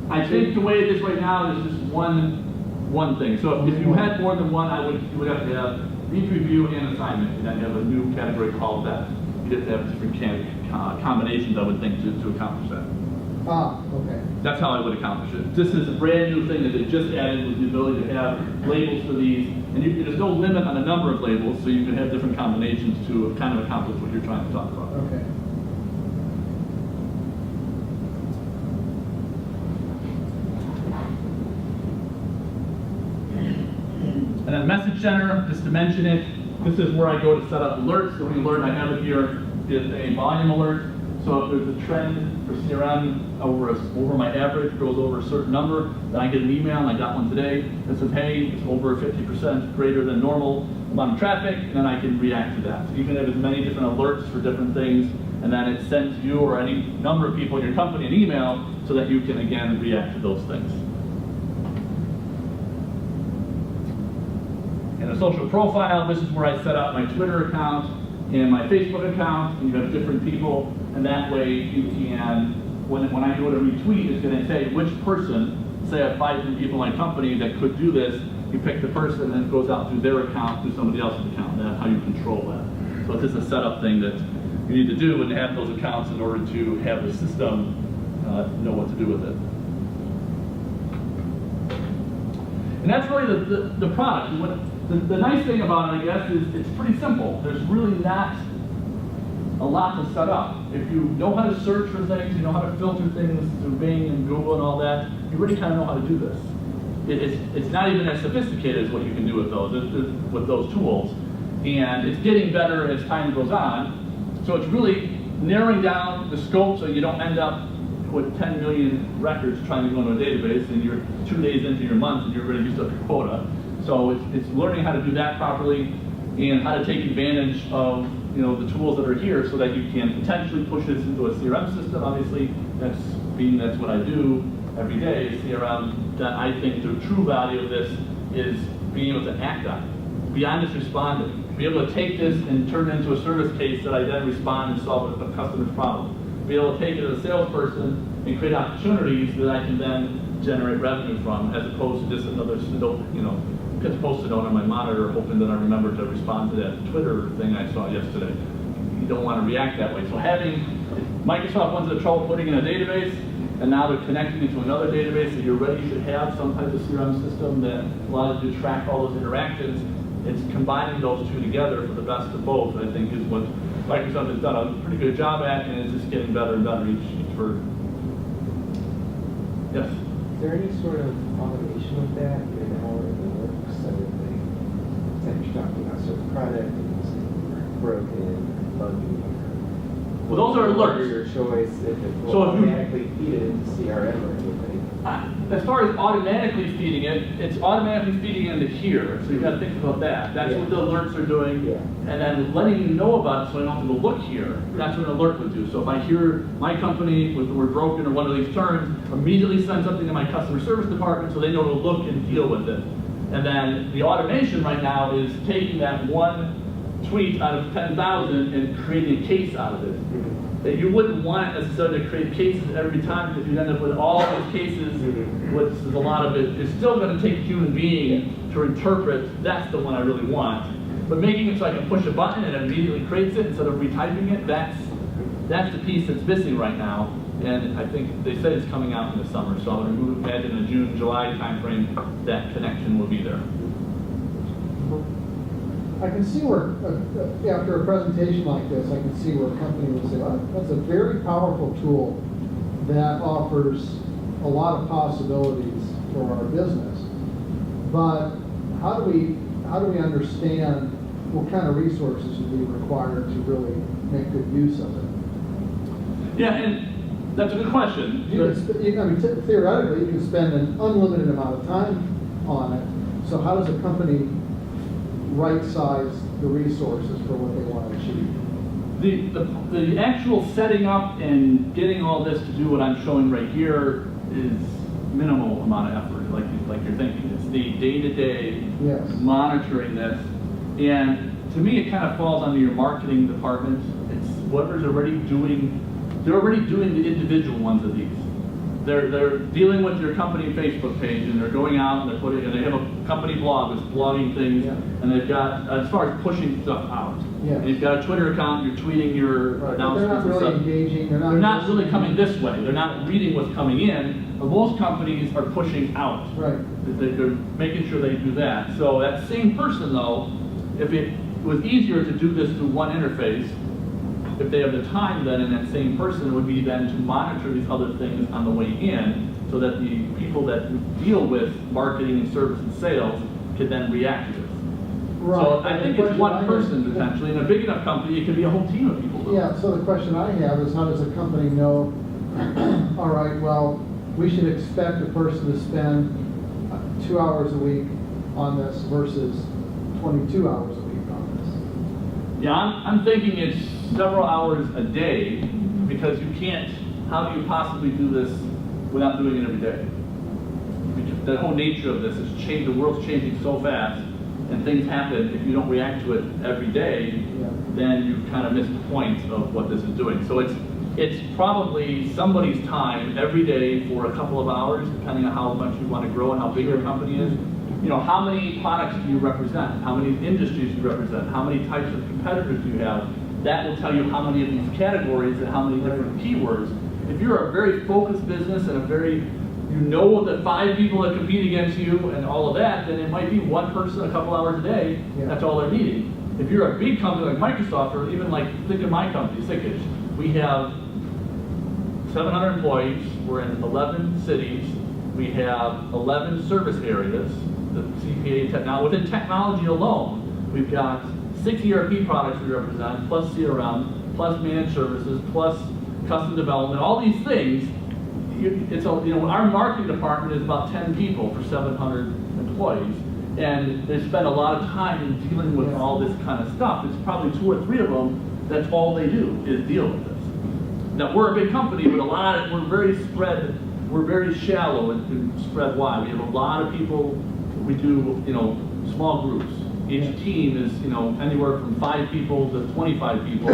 I think the way it is right now is just one thing. So if you had more than one, you would have to have needs review and assignment, and then have a new category called that. You'd have to have different combinations, I would think, to accomplish that. Ah, okay. That's how I would accomplish it. This is a brand new thing that they just added with the ability to have labels for these, and there's no limit on the number of labels, so you can have different combinations to kind of accomplish what you're trying to talk about. Okay. And then Message Center, just to mention it, this is where I go to set up alerts. The only alert I have it here is a volume alert. So if there's a trend for CRM over my average, goes over a certain number, then I get an email, and I got one today that says, hey, it's over 50% greater than normal amount of traffic, and then I can react to that. So you can have as many different alerts for different things, and then it sends you or any number of people in your company an email so that you can, again, react to those things. In a social profile, this is where I set up my Twitter account and my Facebook account, and you have different people, and that way you can, when I go to retweet, it's going to say which person, say I have 5 different people in my company that could do this, you pick the person and it goes out through their account to somebody else's account. That's how you control that. So it's just a setup thing that you need to do and have those accounts in order to have the system know what to do with it. And that's really the product. The nice thing about it, I guess, is it's pretty simple. There's really not a lot to set up. If you know how to search for things, you know how to filter things through Bing and Google and all that, you really kind of know how to do this. It's not even as sophisticated as what you can do with those tools. And it's getting better as time goes on. So it's really narrowing down the scope so you don't end up with 10 million records trying to go into a database and you're 2 days into your month and you're going to use up your quota. So it's learning how to do that properly and how to take advantage of the tools that are here so that you can potentially push this into a CRM system. Obviously, that's what I do every day, is CRM. That I think the true value of this is being able to act on it, beyond just responding. Be able to take this and turn it into a service case that I then respond and solve a customer's problem. Be able to take it as a salesperson and create opportunities that I can then generate revenue from, as opposed to just another gets posted out on my monitor, hoping that I remember to respond to that Twitter thing I saw yesterday. You don't want to react that way. So having, Microsoft went to the trouble putting in a database, and now they're connecting it to another database, that you're ready to have some type of CRM system that allows you to track all those interactions. It's combining those two together for the best of both, I think, is what Microsoft has done a pretty good job at, and it's just getting better and better each version. Yes? Is there any sort of automation with that, or in the works, so that you're talking about certain product and it's broken, buggy, Well, those are alerts. your choice if it will So if you- automatically feed it into CRM or anything? As far as automatically feeding it, it's automatically feeding into here, so you got to think about that. That's what the alerts are doing, Yeah. and then letting you know about it so I don't have to go look here. That's what an alert would do. So if I hear my company with the word broken or one of these terms, immediately send something to my customer service department so they know to look and deal with it. And then the automation right now is taking that one tweet out of 10,000 and creating a case out of it. That you wouldn't want necessarily to create cases every time, because you end up with all those cases, which is a lot of it. It's still going to take a human being to interpret, that's the one I really want. But making it so I can push a button and it immediately creates it instead of retyping it, that's the piece that's missing right now. And I think they said it's coming out in the summer, so I would imagine in the June, July timeframe, that connection will be there. I can see where, after a presentation like this, I can see where a company would say, well, that's a very powerful tool that offers a lot of possibilities for our business. But how do we understand what kind of resources would be required to really make good use of it? Yeah, and that's a good question. Theoretically, you can spend an unlimited amount of time on it. So how does a company right-size the resources for what they want to achieve? The actual setting up and getting all this to do what I'm showing right here is minimal amount of effort, like you're thinking. It's the day-to-day Yes. monitoring this. And to me, it kind of falls under your marketing department. It's whoever's already doing, they're already doing the individual ones of these. They're dealing with your company Facebook page, and they're going out and and they have a company blog that's blogging things, Yeah. and they've got, as far as pushing stuff out. Yeah. And you've got a Twitter account, you're tweeting your Right, but announcements they're not and really stuff. engaging. They're not really coming this way. They're not reading what's coming in. But most companies are pushing out. Right. They're making sure they do that. So that same person, though, if it was easier to do this through one interface, if they have the time, then in that same person would be then to monitor these other things on the way in, so that the people that deal with marketing and service and sales could then react to this. Right. So I think it's one The person question I have- potentially. In a big enough company, it could be a whole team of people. Yeah, so the question I have is, how does a company know, all right, well, we should expect a person to spend 2 hours a week on this versus 22 hours a week on this? Yeah, I'm thinking it's several hours a day, because you can't, how do you possibly do this without doing it every day? Because the whole nature of this is change, the world's changing so fast, and things happen. If you don't react to it every day, then you kind of miss the point of what this is doing. So it's probably somebody's time every day for a couple of hours, depending on how much you want to grow and how big your company is. You know, how many products do you represent? How many industries do you represent? How many types of competitors do you have? That will tell you how many of these categories and how many different keywords. If you're a very focused business and you know the 5 people that compete against you and all of that, then it might be one person a couple hours a day. Yeah. That's all they're needing. If you're a big company like Microsoft, or even like, think of my company, Sickage, we have 700 employees. We're in 11 cities. We have 11 service areas. The CPA technology, within technology alone, we've got 6 ERP products we represent, plus CRM, plus managed services, plus custom development. All these things. Our marketing department is about 10 people for 700 employees, and they spend a lot of time in dealing with all this kind of stuff. It's probably 2 or 3 of them. That's all they do is deal with this. Now, we're a big company with we're very spread. We're very shallow and spread wide. We have a lot of people. We do, small groups. Each team is, anywhere from 5 people to 25 people,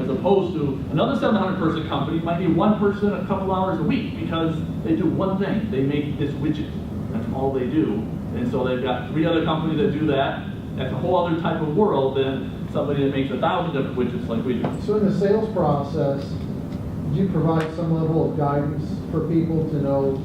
as opposed to another 700-person company might be one person a couple hours a week, because they do one thing. They make this widget. That's all they do. And so they've got 3 other companies that do that. That's a whole other type of world than somebody that makes 1,000 different widgets like we do. So in the sales process, do you provide some level of guidance for people to know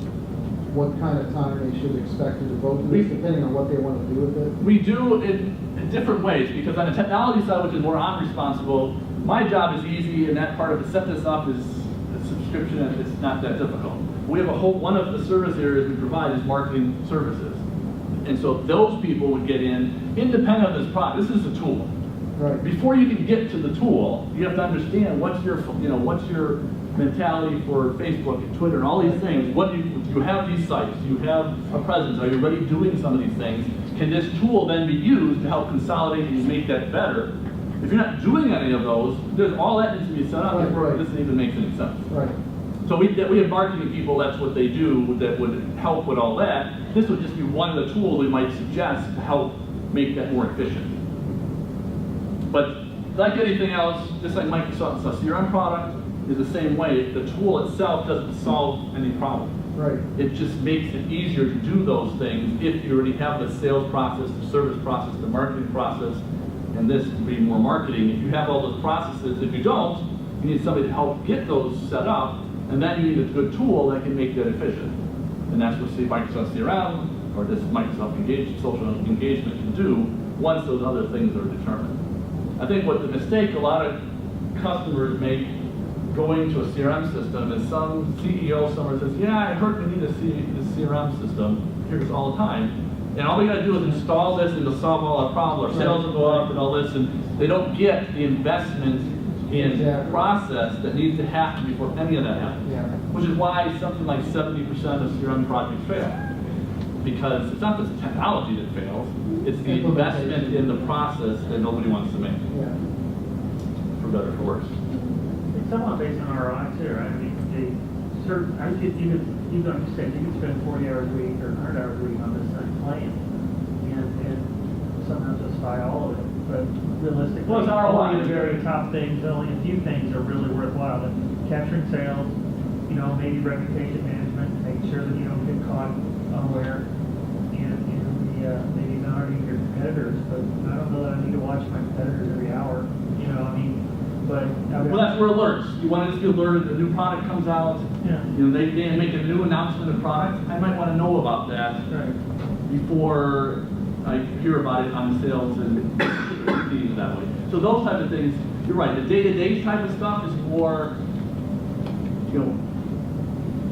what kind of time they should expect to devote to this, depending on what they want to do with it? We do it in different ways, because on the technology side, which is more I'm responsible, my job is easy, and that part of it, set this up is a subscription, and it's not that difficult. We have one of the service areas we provide is marketing services. And so those people would get in, independent of this product. This is a tool. Right. Before you can get to the tool, you have to understand what's your mentality for Facebook and Twitter and all these things. What do you have these sites? Do you have a presence? Are you already doing some of these things? Can this tool then be used to help consolidate and make that better? If you're not doing any of those, all that needs to be set up before this even makes any sense. Right. So we have marketing people, that's what they do, that would help with all that. This would just be one of the tools we might suggest to help make that more efficient. But like anything else, just like Microsoft's CRM product is the same way. The tool itself doesn't solve any problem. Right. It just makes it easier to do those things if you already have the sales process, the service process, the marketing process, and this would be more marketing. If you have all those processes, if you don't, you need somebody to help get those set up, and then you need a good tool that can make that efficient. And that's what Microsoft CRM or this Microsoft social engagement can do once those other things are determined. I think what the mistake a lot of customers make going to a CRM system is some CEO somewhere says, yeah, I heard we need a CRM system. Here's all the time. And all we got to do is install this and it'll solve all our problems. Our sales will go up and all this, and they don't get the investment in process that needs to happen before any of that happens. Yeah. Which is why something like 70% of CRM projects fail. Because it's not the technology that fails, it's the investment in the process that nobody wants to make. Yeah. For better or for worse. It's somewhat based on ROI too, right? I mean, I think you can spend 40 hours a week or 100 hours a week on this plan and somehow justify all of it. But realistically, Well, it's ROI. only the very top things, only a few things are really worthwhile. Like capturing sales, maybe reputation management, making sure that you don't get caught unaware, and maybe monitoring your competitors. But I don't know that I need to watch my competitors every hour. Well, that's where alerts. You want to just be alerted, a new product comes out. Yeah. They make a new announcement of product. I might want to know about that before I hear about it on sales and teams that way. So those types of things, you're right. The day-to-day type of stuff is more,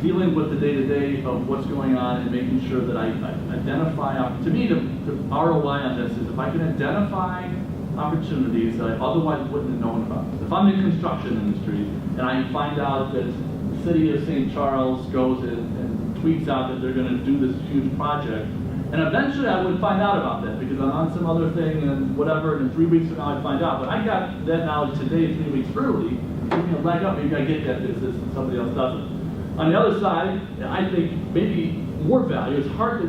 dealing with the day-to-day of what's going on and making sure that I identify. To me, the ROI on this is if I can identify opportunities that I otherwise wouldn't have known about. If I'm in the construction industry and I find out that the city of St. Charles goes and tweets out that they're going to do this huge project, and eventually I would find out about that because I'm on some other thing and whatever, and 3 weeks from now I'd find out. But I got that knowledge today, 3 weeks early, back up, maybe I get that business and somebody else doesn't. On the other side, I think maybe more value. It's hard to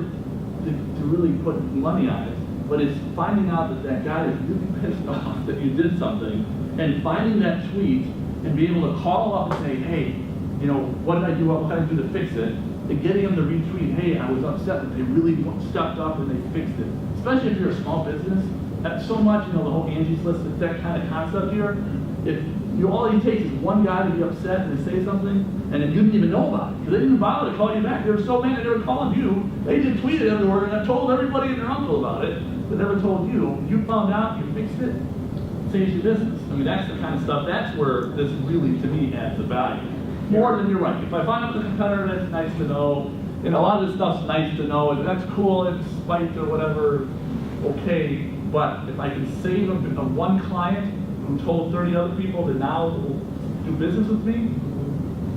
really put money on it, but it's finding out that guy is really pissed off that you did something, and finding that tweet and being able to call up and say, hey, what did I do? What can I do to fix it? And getting them to retweet, hey, I was upset that they really stepped up and they fixed it. Especially if you're a small business, that's so much, the whole Angie's List, that kind of concept here. If all it takes is one guy to be upset and to say something, and then you didn't even know about it, because they didn't bother to call you back. They were so mad that they were calling you. They just tweeted everywhere and told everybody and their uncle about it, but never told you. You found out, you fixed it, saves your business. I mean, that's the kind of stuff, that's where this really, to me, adds the value. More than you're right. If I find out the competitor, that's nice to know. And a lot of this stuff's nice to know, and that's cool, it's spiked or whatever, okay. But if I can save one client who told 30 other people that now will do business with me,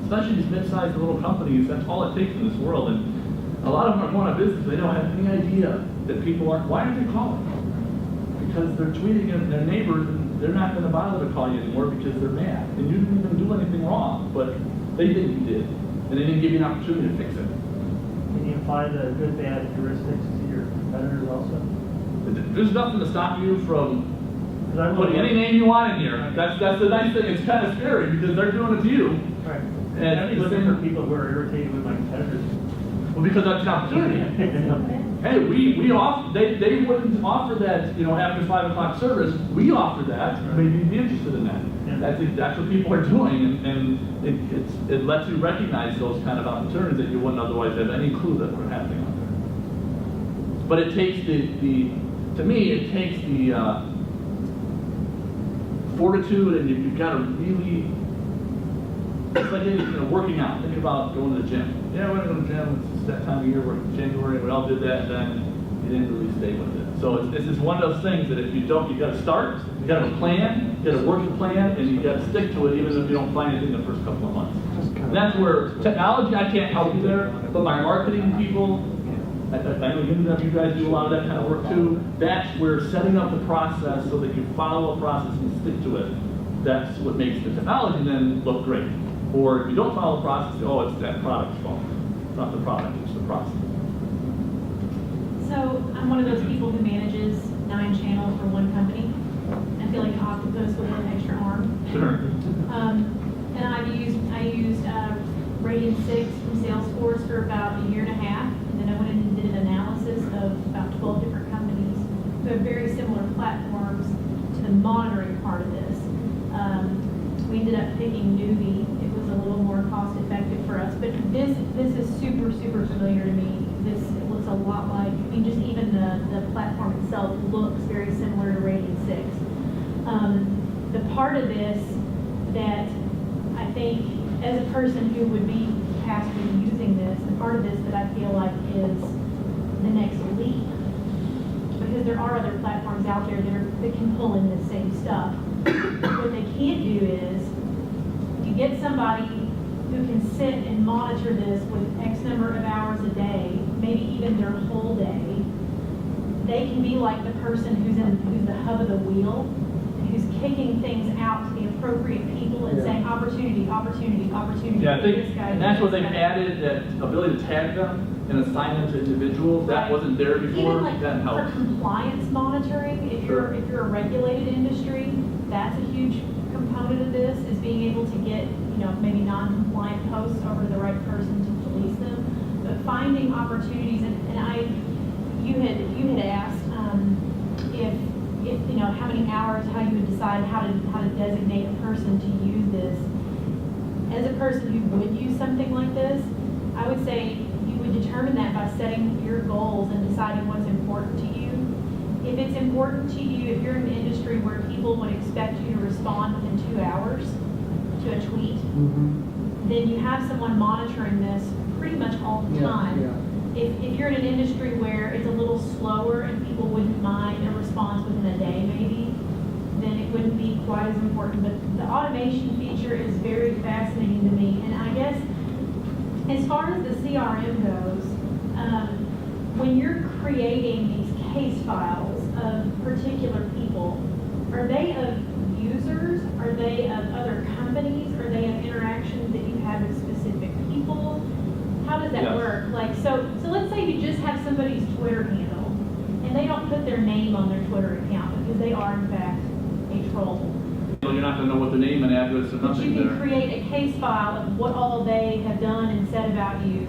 especially these mid-sized little companies, that's all it takes in this world. And a lot of them are going out of business, they don't have any idea that people aren't, why aren't they calling? Because they're tweeting at their neighbors and they're not going to bother to call you anymore because they're mad. And you didn't even do anything wrong, but they think you did. And they didn't give you an opportunity to fix it. Can you apply the good, bad heuristics to your competitors also? There's nothing to stop you from putting any name you want in here. That's the nice thing. It's kind of scary because they're doing it to you. Right. And I'm looking for people who are irritated with my competitors. Well, because that's an opportunity. Hey, we offer, they wouldn't offer that, you know, after 5 o'clock service. We offer that, maybe you'd be interested in that. That's what people are doing, and it lets you recognize those kind of opportunities that you wouldn't otherwise have any clue that were happening out there. But it takes to me, it takes the fortitude, and you've got to really, it's like, you know, working out. Think about going to the gym. Yeah, we're going to the gym. It's that time of year, we're in January, we all did that, and then you didn't really stay with it. So this is one of those things that if you don't, you got to start, you got to have a plan, you got to work the plan, and you got to stick to it, even if you don't find it in the first couple of months. And that's where technology, I can't help you there, but my marketing people, I know you guys do a lot of that kind of work too. That's where setting up the process so that you follow a process and stick to it. That's what makes the technology then look great. Or if you don't follow the process, oh, it's that product's fault. It's not the product, it's the process. So I'm one of those people who manages 9 channels for one company. I feel like an octopus with an extra arm. Sure. And I used Radian 6 from Salesforce for about 1.5 years. And then I went in and did an analysis of about 12 different companies who have very similar platforms to the monitoring part of this. We ended up picking Newbie. It was a little more cost effective for us, but this is super, super familiar to me. This looks a lot like, I mean, just even the platform itself looks very similar to Radian 6. The part of this that I think, as a person who would be tasked with using this, the part of this that I feel like is the next leap, because there are other platforms out there that can pull in the same stuff. What they can't do is, you get somebody who can sit and monitor this with X number of hours a day, maybe even their whole day. They can be like the person who's the hub of the wheel, who's kicking things out to the appropriate people and saying opportunity, opportunity, opportunity. Yeah, I think, this guy, and that's what this they've guy. added, that ability to tag them and assign them to individuals. That Right. wasn't there before. Even like That for helps. compliance monitoring, if Sure. you're a regulated industry, that's a huge component of this, is being able to get, you know, maybe non-compliant posts over to the right person to police them. But finding opportunities, and you had asked if you know how many hours, how you would decide how to designate a person to use this. As a person who would use something like this, I would say you would determine that by setting your goals and deciding what's important to you. If it's important to you, if you're in an industry where people would expect you to respond within 2 hours to a tweet, then you have someone monitoring this pretty much all the time. Yeah. If you're in an industry where it's a little slower and people wouldn't mind a response within a day maybe, then it wouldn't be quite as important. But the automation feature is very fascinating to me. And I guess as far as the CRM goes, when you're creating these case files of particular people, are they of users? Are they of other companies? Are they of interactions that you have with specific people? How does that Yes. work? Like, so let's say you just have somebody's Twitter handle, and they don't put their name on their Twitter account because they are in fact a troll. So you're not going to know what the name and address or But you nothing can there. create a case file of what all they have done and said about you.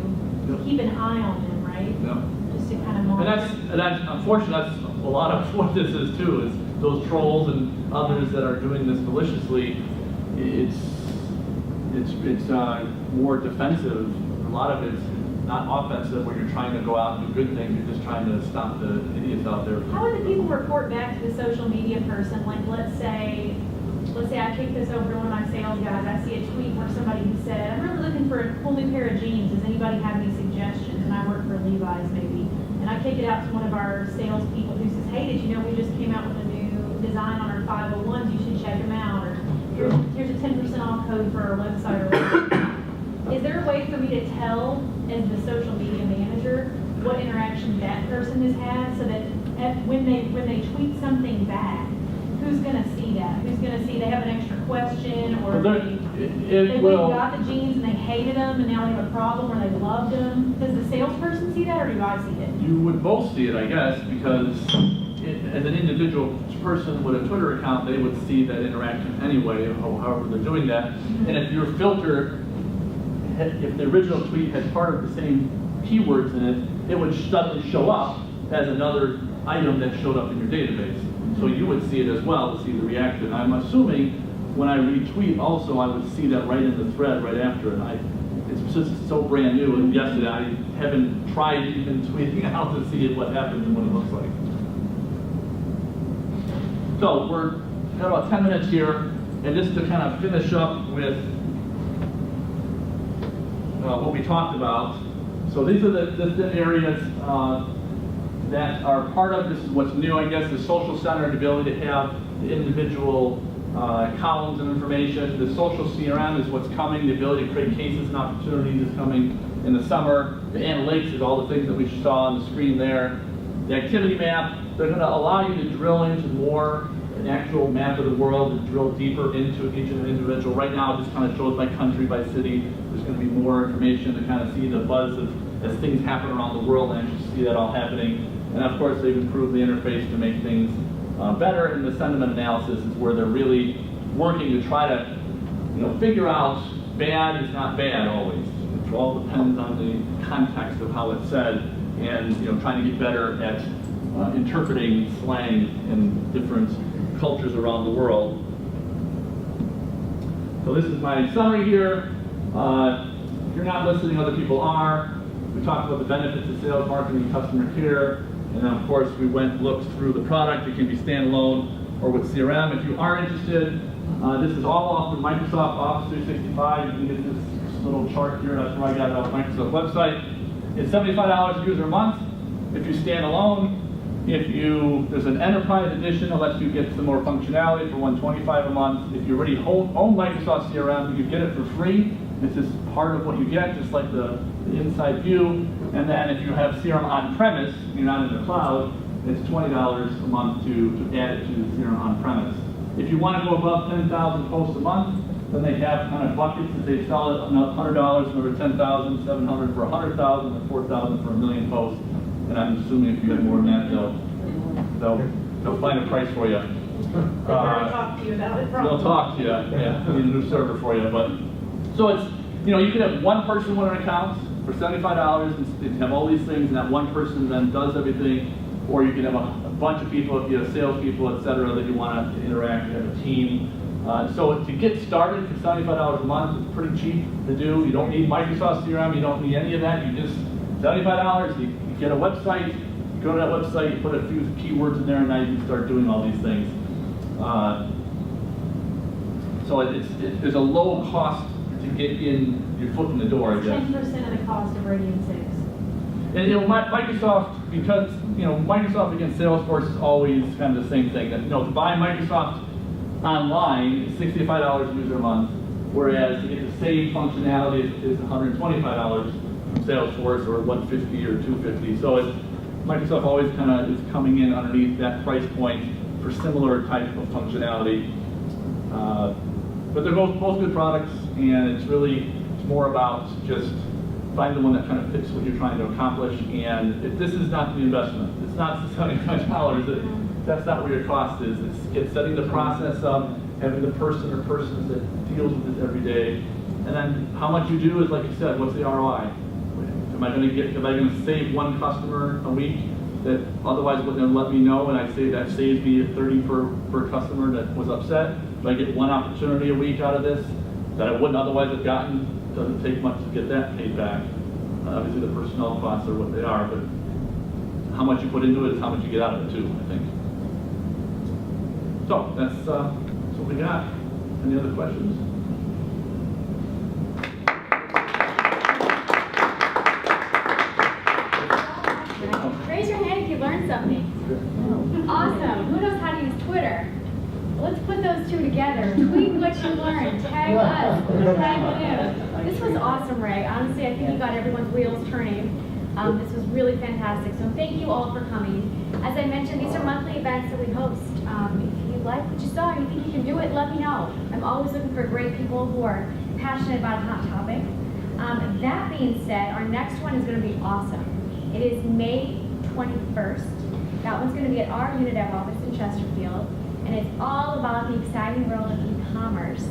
Yep. Keep an eye on them, right? Yeah. Just to kind of And monitor. that's unfortunately, that's a lot of what this is too, is those trolls and others that are doing this maliciously. It's more defensive. A lot of it's not offensive, where you're trying to go out and do good things. You're just trying to stop the idiots out there. How would the people report back to the social media person? Like, let's say I kick this over to one of my sales guys. I see a tweet where somebody who said, I'm really looking for a cool new pair of jeans. Does anybody have any suggestions? And I work for Levi's maybe. And I kick it out to one of our sales people who says, hey, did you know we just came out with a new design on our 501s? You should check them out. Or here's a 10% off code for our website. Or whatever. Is there a way for me to tell, as the social media manager, what interaction that person has had, so that when they tweet something back, who's going to see that? Who's going to see they have an extra question, or Well, they went and got the jeans and they hated them and now they have a problem, or they loved them? Does the salesperson see that, or do I see it? You would both see it, I guess, because as an individual person with a Twitter account, they would see that interaction anyway, however they're doing that. And if your filter, if the original tweet had part of the same keywords in it, it would suddenly show up as another item that showed up in your database. So you would see it as well to see the reaction. I'm assuming when I retweet also, I would see that right in the thread right after it. It's just so brand new, and yesterday I haven't tried even tweeting out to see what happens and what it looks like. So we're got about 10 minutes here, and just to kind of finish up with what we talked about. So these are the areas that are part of this. Is what's new, I guess, the social center, the ability to have the individual columns and information. The social CRM is what's coming. The ability to create cases and opportunities is coming in the summer. The analytics is all the things that we saw on the screen there. The activity map, they're going to allow you to drill into more an actual map of the world and drill deeper into each individual. Right now, it just kind of shows by country, by city. There's going to be more information to kind of see the buzz of as things happen around the world and actually see that all happening. And of course, they've improved the interface to make things better. And the sentiment analysis is where they're really working to try to, figure out bad is not bad always. It all depends on the context of how it's said, and trying to get better at interpreting slang in different cultures around the world. So this is my summary here. If you're not listening, other people are. We talked about the benefits of sales, marketing, customer care, and then of course we looked through the product. It can be standalone or with CRM. If you are interested, this is all off the Microsoft Office 365. You can get this little chart here. That's where I got it off the Microsoft website. It's $75 a user a month. If you stand alone, there's an enterprise edition that lets you get some more functionality for $125 a month. If you already own Microsoft CRM, you get it for free. It's just part of what you get, just like the inside view. And then if you have CRM on-premise, you're not in the cloud, it's $20 a month to add it to the CRM on-premise. If you want to go above 10,000 posts a month, then they have kind of buckets that they sell it $100 for 10,000, $700 for 100,000, and 4,000 for 1,000,000 posts. And I'm assuming if you have more than that, they'll find a price for you. They'll talk to you about it. They'll talk to you. Yeah, need a new server for you. But so it's you can have one person with an account for $75 and have all these things, and that one person then does everything. Or you can have a bunch of people, if you have salespeople, etc., that you want to interact, you have a team. So to get started for $75 a month, it's pretty cheap to do. You don't need Microsoft CRM, you don't need any of that. You just $75. You get a website, you go to that website, you put a few keywords in there, and now you can start doing all these things. So there's a low cost to get in your foot in the door, I guess. 10% of the cost of Radian 6. And Microsoft, because Microsoft against Salesforce is always kind of the same thing. That to buy Microsoft online is $65 a user a month, whereas to get the same functionality is $125 from Salesforce, or $150 or $250. So Microsoft always kind of is coming in underneath that price point for similar type of functionality. But they're both good products, and it's more about just find the one that kind of fits what you're trying to accomplish. And this is not the investment. It's not $75. That's not where your cost is. It's setting the process up, having the person or persons that deals with it every day, and then how much you do is, like you said, what's the ROI? Am I going to save one customer a week that otherwise wouldn't let me know, and I say that saves me $30 per customer that was upset? Do I get one opportunity a week out of this that I wouldn't otherwise have gotten? It doesn't take much to get that paid back. Obviously the personnel costs are what they are, but how much you put into it is how much you get out of it too, I think. So that's what we got. Any other questions? Raise your hand if you learned something. Awesome. Who knows how to use Twitter? Let's put those two together. Tweet what you learned. Tag us. Tag you. This was awesome, Ray. Honestly, I think you got everyone's wheels turning. This was really fantastic. So thank you all for coming. As I mentioned, these are monthly events that we host. If you like what you saw and you think you can do it, let me know. I'm always looking for great people who are passionate about a hot topic. That being said, our next one is going to be awesome. It is May 21st. That one's going to be at our Unidev office in Chesterfield. And it's all about the exciting world of e-commerce.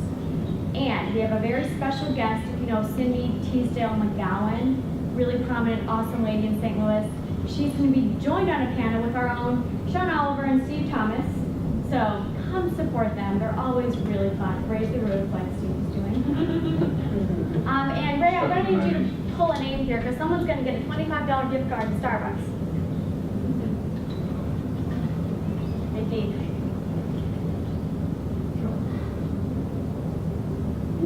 And we have a very special guest. If you know Cindy Teasdale McGowan, really prominent, awesome lady in St. Louis. She's going to be joined on a panel with our own Sean Oliver and Steve Thomas. So come support them. They're always really fun. Raise the roof like Steve's doing. And Ray, I'm going to need you to pull a name here because someone's going to get a $25 gift card to Starbucks. Vicky.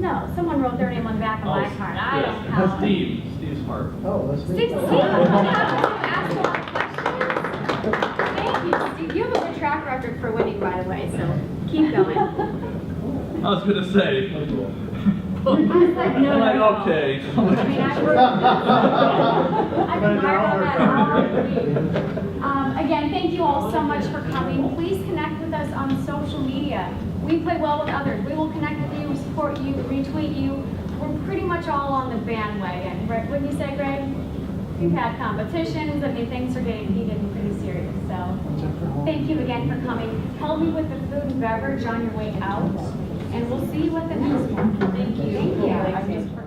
No, someone wrote their name on the back of my card. I don't yes, count. Steve's part. Oh, that's me. Steve, ask a lot of questions. Thank you, Steve. You have a good track record for winning, by the way, so keep going. I was gonna say. I was like, no, I'm like, no. okay. I mean, I've been wired on that all week. Again, thank you all so much for coming. Please connect with us on social media. We play well with others. We will connect with you, support you, retweet you. We're pretty much all on the bandwagon. Right? Wouldn't you say, Greg? We've had competitions. I mean, things are getting heated and pretty serious. So thank you again for coming. Help me with the food and beverage on your way out. And we'll see you at the next one. Thank you. Thank you.